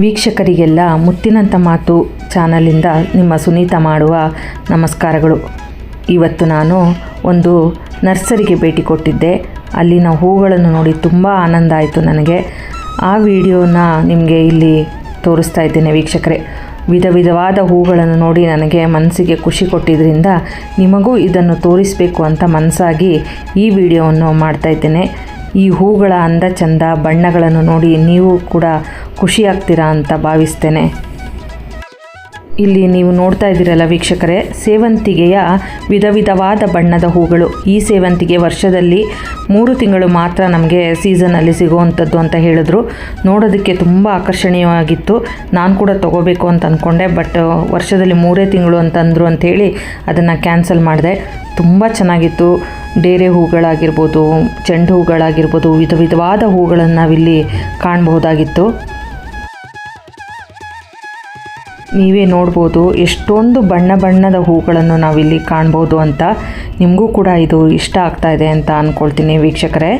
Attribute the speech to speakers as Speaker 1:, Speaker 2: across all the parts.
Speaker 1: ವೀಕ್ಷಕರಿಗೆಲ್ಲ ಮುತ್ತಿನಂಥ ಮಾತು ಚಾನಲಿಂದ ನಿಮ್ಮ ಸುನೀತಾ ಮಾಡುವ ನಮಸ್ಕಾರಗಳು. ಇವತ್ತು ನಾನು ಒಂದು ನರ್ಸರಿಗೆ ಭೇಟಿ ಕೊಟ್ಟಿದ್ದೆ. ಅಲ್ಲಿನ ಹೂಗಳನ್ನು ನೋಡಿ ತುಂಬ ಆನಂದ ಆಯಿತು ನನಗೆ. ಆ ವಿಡಿಯೋನ ನಿಮಗೆ ಇಲ್ಲಿ ತೋರಿಸ್ತಾ ಇದ್ದೇನೆ ವೀಕ್ಷಕರೇ. ವಿಧ ವಿಧವಾದ ಹೂಗಳನ್ನು ನೋಡಿ ನನಗೆ ಮನಸ್ಸಿಗೆ ಖುಷಿ ಕೊಟ್ಟಿದ್ದರಿಂದ ನಿಮಗೂ ಇದನ್ನು ತೋರಿಸಬೇಕು ಅಂತ ಮನಸ್ಸಾಗಿ ಈ ವಿಡಿಯೋವನ್ನು ಮಾಡ್ತಾಯಿದ್ದೇನೆ. ಈ ಹೂಗಳ ಅಂದ ಚಂದ ಬಣ್ಣಗಳನ್ನು ನೋಡಿ ನೀವು ಕೂಡ ಖುಷಿಯಾಗ್ತೀರಾ ಅಂತ ಭಾವಿಸ್ತೇನೆ. ಇಲ್ಲಿ ನೀವು ನೋಡ್ತಾ ಇದ್ದೀರಲ್ಲ ವೀಕ್ಷಕರೇ, ಸೇವಂತಿಗೆಯ ವಿಧ ವಿಧವಾದ ಬಣ್ಣದ ಹೂಗಳು. ಈ ಸೇವಂತಿಗೆ ವರ್ಷದಲ್ಲಿ 3 ತಿಂಗಳು ಮಾತ್ರ ನಮಗೆ ಸೀಸನಲ್ಲಿ ಸಿಗುವಂಥದ್ದು ಅಂತ ಹೇಳಿದ್ರು. ನೋಡೋದಕ್ಕೆ ತುಂಬ ಆಕರ್ಷಣೀಯವಾಗಿತ್ತು. ನಾನು ಕೂಡ ತೊಗೋಬೇಕು ಅಂತ ಅಂದ್ಕೊಂಡೆ, ಬಟ್ ವರ್ಷದಲ್ಲಿ 3 ತಿಂಗಳು ಅಂತಂದರು ಅಂಥೇಳಿ ಅದನ್ನು ಕ್ಯಾನ್ಸಲ್ ಮಾಡಿದೆ. ತುಂಬ ಚೆನ್ನಾಗಿತ್ತು. ಡೇರೆ ಹೂಗಳಾಗಿರ್ಬೋದು, ಚೆಂಡು ಹೂಗಳಾಗಿರ್ಬೋದು, ವಿಧ ವಿಧವಾದ ಹೂಗಳನ್ನು ನಾವಿಲ್ಲಿ ಕಾಣಬಹುದಾಗಿತ್ತು. ನೀವೇ ನೋಡ್ಬೋದು ಎಷ್ಟೊಂದು ಬಣ್ಣ ಬಣ್ಣದ ಹೂಗಳನ್ನು ನಾವಿಲ್ಲಿ ಕಾಣ್ಬೋದು ಅಂತ. ನಿಮಗೂ ಕೂಡ ಇದು ಇಷ್ಟ ಆಗ್ತಾ ಇದೆ ಅಂತ ಅಂದ್ಕೊಳ್ತೀನಿ ವೀಕ್ಷಕರೇ.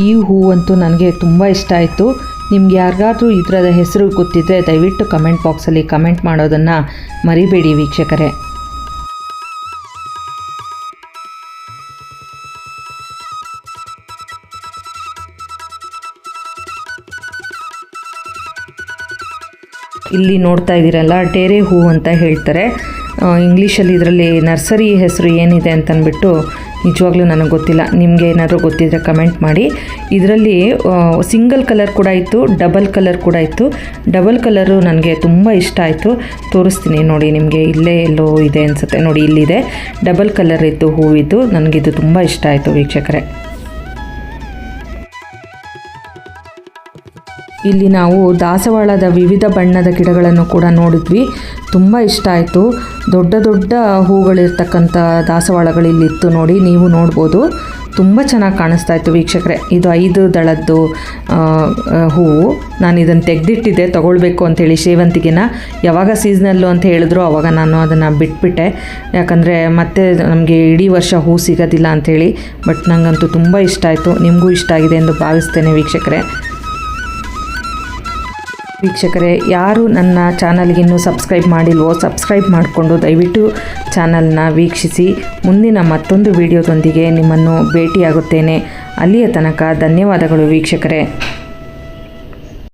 Speaker 1: ಈ ಹೂವಂತೂ ನನಗೆ ತುಂಬ ಇಷ್ಟ ಆಯಿತು. ನಿಮ್ಗೆ ಯಾರಿಗಾದ್ರೂ ಇದರ ಹೆಸರು ಗೊತ್ತಿದ್ದರೆ ದಯವಿಟ್ಟು ಕಮೆಂಟ್ ಬಾಕ್ಸಲ್ಲಿ ಕಮೆಂಟ್ ಮಾಡೋದನ್ನು ಮರಿಬೇಡಿ ವೀಕ್ಷಕರೇ. ಇಲ್ಲಿ ನೋಡ್ತಾ ಇದ್ದೀರಲ್ಲ, ಡೇರೆ ಹೂ ಅಂತ ಹೇಳ್ತಾರೆ ಇಂಗ್ಲೀಷಲ್ಲಿ. ಇದರಲ್ಲಿ ನರ್ಸರಿ ಹೆಸರು ಏನಿದೆ ಅಂತಂದ್ಬಿಟ್ಟು ನಿಜವಾಗ್ಲೂ ನನಗೆ ಗೊತ್ತಿಲ್ಲ. ನಿಮಗೆ ಏನಾದರೂ ಗೊತ್ತಿದ್ದರೆ ಕಮೆಂಟ್ ಮಾಡಿ. ಇದರಲ್ಲಿ ಸಿಂಗಲ್ ಕಲರ್ ಕೂಡ ಇತ್ತು, ಡಬಲ್ ಕಲರ್ ಕೂಡ ಇತ್ತು. ಡಬಲ್ ಕಲರು ನನಗೆ ತುಂಬ ಇಷ್ಟ ಆಯಿತು. ತೋರಿಸ್ತೀನಿ ನೋಡಿ ನಿಮಗೆ. ಇಲ್ಲೇ ಎಲ್ಲೋ ಇದೆ ಅನಿಸುತ್ತೆ ನೋಡಿ, ಇಲ್ಲಿದೆ ಡಬಲ್ ಕಲರ್ ಇದ್ದು ಹೂವಿದ್ದು. ನನಗಿದು ತುಂಬ ಇಷ್ಟ ಆಯಿತು ವೀಕ್ಷಕರೇ. ಇಲ್ಲಿ ನಾವು ದಾಸವಾಳದ ವಿವಿಧ ಬಣ್ಣದ ಗಿಡಗಳನ್ನು ಕೂಡ ನೋಡಿದ್ವಿ. ತುಂಬ ಇಷ್ಟ ಆಯಿತು. ದೊಡ್ಡ ದೊಡ್ಡ ಹೂಗಳಿರ್ತಕ್ಕಂಥ ದಾಸವಾಳಗಳಿಲ್ಲಿತ್ತು ನೋಡಿ, ನೀವು ನೋಡ್ಬೋದು. ತುಂಬ ಚೆನ್ನಾಗಿ ಕಾಣಿಸ್ತಾ ಇತ್ತು ವೀಕ್ಷಕರೇ. ಇದು 5 ದಳದ್ದು ಹೂವು. ನಾನು ಇದನ್ನು ತೆಗೆದಿಟ್ಟಿದ್ದೆ ತೊಗೊಳ್ಬೇಕು ಅಂಥೇಳಿ ಸೇವಂತಿಗೆನ. ಯಾವಾಗ ಸೀಸನಲ್ಲು ಅಂತ ಹೇಳಿದ್ರು ಆವಾಗ ನಾನು ಅದನ್ನು ಬಿಟ್ಬಿಟ್ಟೆ. ಯಾಕಂದರೆ ಮತ್ತೆ ನಮಗೆ ಇಡೀ ವರ್ಷ ಹೂ ಸಿಗೋದಿಲ್ಲ ಅಂಥೇಳಿ. ಬಟ್ ನನಗಂತೂ ತುಂಬ ಇಷ್ಟ ಆಯಿತು. ನಿಮಗೂ ಇಷ್ಟ ಆಗಿದೆ ಎಂದು ಭಾವಿಸ್ತೇನೆ ವೀಕ್ಷಕರೇ. ಯಾರು ನನ್ನ ಚಾನಲ್ಗೆ ಇನ್ನೂ ಸಬ್ಸ್ಕ್ರೈಬ್ ಮಾಡಿಲ್ವೋ ಸಬ್ಸ್ಕ್ರೈಬ್ ಮಾಡಿಕೊಂಡು ದಯವಿಟ್ಟು ಚಾನಲ್ನ ವೀಕ್ಷಿಸಿ. ಮುಂದಿನ ಮತ್ತೊಂದು ವಿಡಿಯೋದೊಂದಿಗೆ ನಿಮ್ಮನ್ನು ಭೇಟಿಯಾಗುತ್ತೇನೆ. ಅಲ್ಲಿಯ ತನಕ ಧನ್ಯವಾದಗಳು ವೀಕ್ಷಕರೇ.